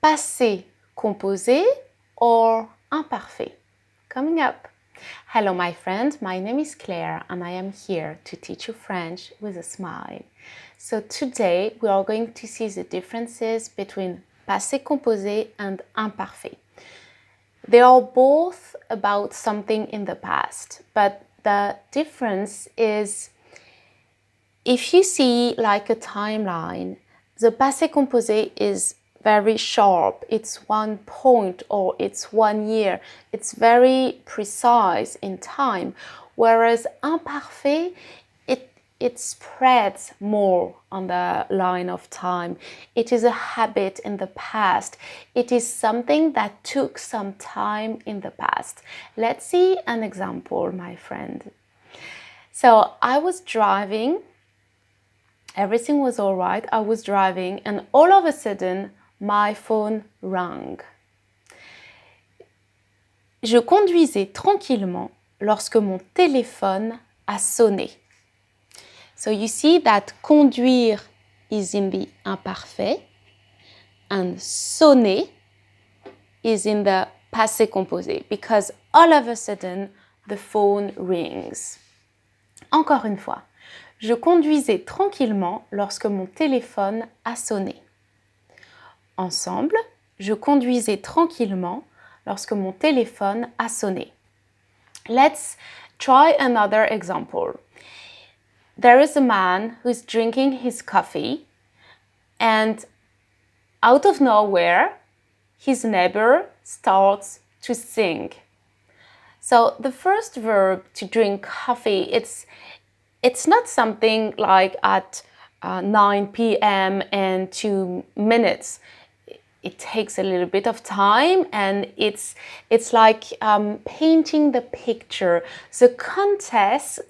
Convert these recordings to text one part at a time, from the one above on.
passé composé or imparfait? Coming up. Hello my friend, my name is Claire and I am here to teach you French with a smile. So today we are going to see the differences between passé composé and imparfait. They are both about something in the past, but the difference is if you see like a timeline, the passé composé is very sharp. It's 1 point or it's 1 year. It's very precise in time. Whereas imparfait, it spreads more on the line of time. It is a habit in the past. It is something that took some time in the past. Let's see an example, my friend. So I was driving. Everything was all right. I was driving and all of a sudden, my phone rang. Je conduisais tranquillement lorsque mon téléphone a sonné. So you see that conduire is in the imparfait and sonner is in the passé composé because all of a sudden the phone rings. Encore une fois. Je conduisais tranquillement lorsque mon téléphone a sonné. Ensemble, je conduisais tranquillement lorsque mon téléphone a sonné. Let's try another example. There is a man who's drinking his coffee and out of nowhere, his neighbor starts to sing. So the first verb to drink coffee, it's not something like at 9 p.m. and 2 minutes. It takes a little bit of time and it's like painting the picture, the context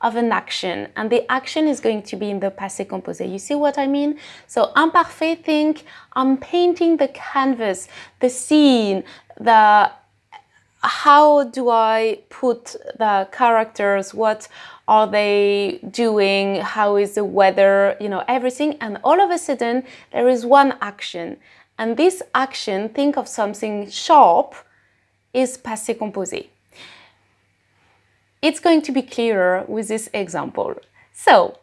of an action, and the action is going to be in the passé composé. You see what I mean? So imparfait, think I'm painting the canvas, the scene, how do I put the characters, what are they doing, how is the weather, everything. And all of a sudden, there is one action. And this action, think of something sharp, is passé composé. It's going to be clearer with this example. So,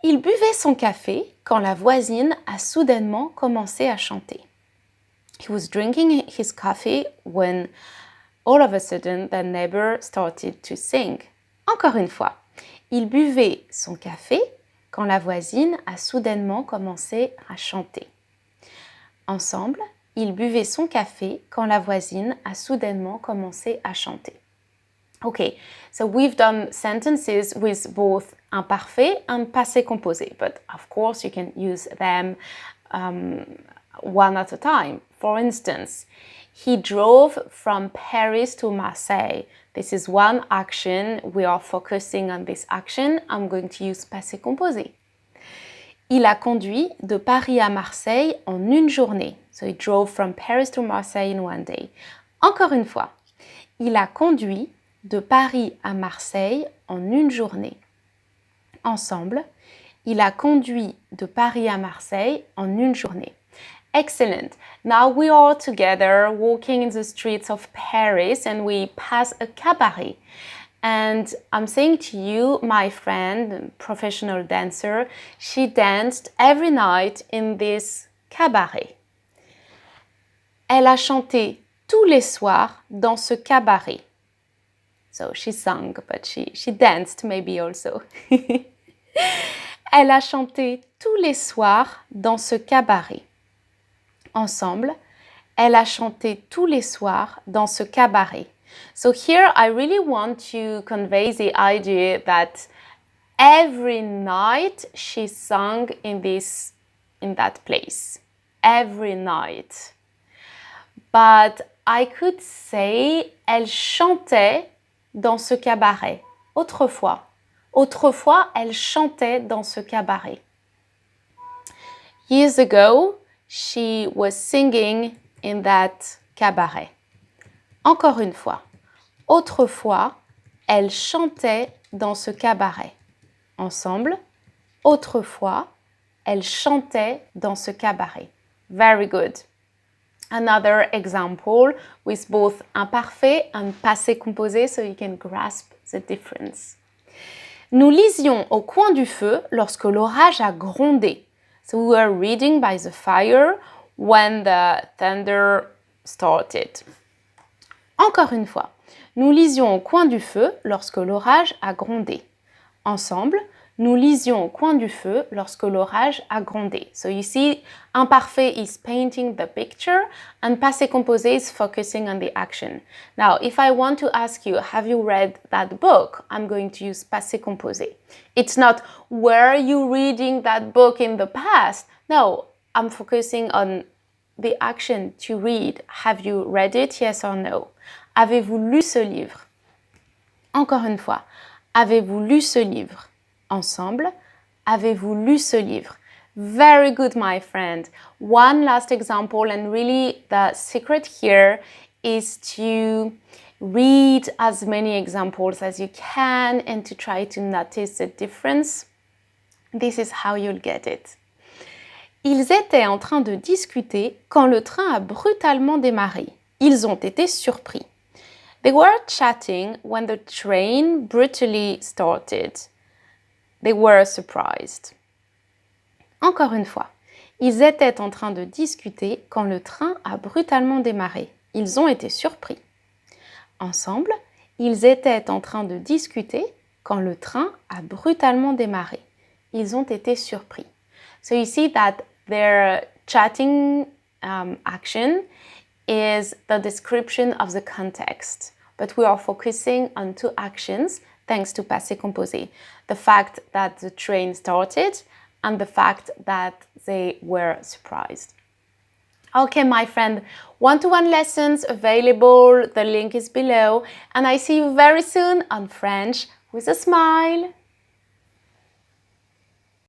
il buvait son café quand la voisine a soudainement commencé à chanter. He was drinking his coffee when all of a sudden, the neighbor started to sing. Encore une fois, il buvait son café quand la voisine a soudainement commencé à chanter. Ensemble, ils buvaient son café quand la voisine a soudainement commencé à chanter. Okay, so we've done sentences with both imparfait and passé composé, but of course you can use them one at a time. For instance, he drove from Paris to Marseille. This is one action. We are focusing on this action. I'm going to use passé composé. Il a conduit de Paris à Marseille en une journée. So he drove from Paris to Marseille in one day. Encore une fois. Il a conduit de Paris à Marseille en une journée. Ensemble, il a conduit de Paris à Marseille en une journée. Excellent. Now we are together walking in the streets of Paris and we pass a cabaret. And I'm saying to you, my friend, professional dancer, she danced every night in this cabaret. Elle a chanté tous les soirs dans ce cabaret. So she sang, but she danced maybe also. Elle a chanté tous les soirs dans ce cabaret. Ensemble, elle a chanté tous les soirs dans ce cabaret. So here I really want to convey the idea that every night she sang in that place. Every night. But I could say elle chantait dans ce cabaret. Autrefois. Autrefois, elle chantait dans ce cabaret. Years ago, she was singing in that cabaret. Encore une fois. Autrefois, elle chantait dans ce cabaret. Ensemble. Autrefois, elle chantait dans ce cabaret. Very good. Another example with both imparfait and passé composé so you can grasp the difference. Nous lisions au coin du feu lorsque l'orage a grondé. So we were reading by the fire when the thunder started. Encore une fois, nous lisions au coin du feu lorsque l'orage a grondé. Ensemble, nous lisions au coin du feu lorsque l'orage a grondé. So you see, imparfait is painting the picture and passé composé is focusing on the action. Now, if I want to ask you, have you read that book? I'm going to use passé composé. It's not, were you reading that book in the past? No, I'm focusing on the action to read. Have you read it? Yes or no? Avez-vous lu ce livre? Encore une fois, avez-vous lu ce livre? Ensemble, avez-vous lu ce livre? Very good, my friend. One last example, and really the secret here is to read as many examples as you can and to try to notice the difference. This is how you'll get it. Ils étaient en train de discuter quand le train a brutalement démarré. Ils ont été surpris. They were chatting when the train brutally started. They were surprised. Encore une fois, ils étaient en train de discuter quand le train a brutalement démarré. Ils ont été surpris. Ensemble, ils étaient en train de discuter quand le train a brutalement démarré. Ils ont été surpris. So you see that their chatting action is the description of the context. But we are focusing on two actions thanks to passé composé. The fact that the train started and the fact that they were surprised. Okay, my friend, one-to-one lessons available. The link is below. And I see you very soon on French with a smile.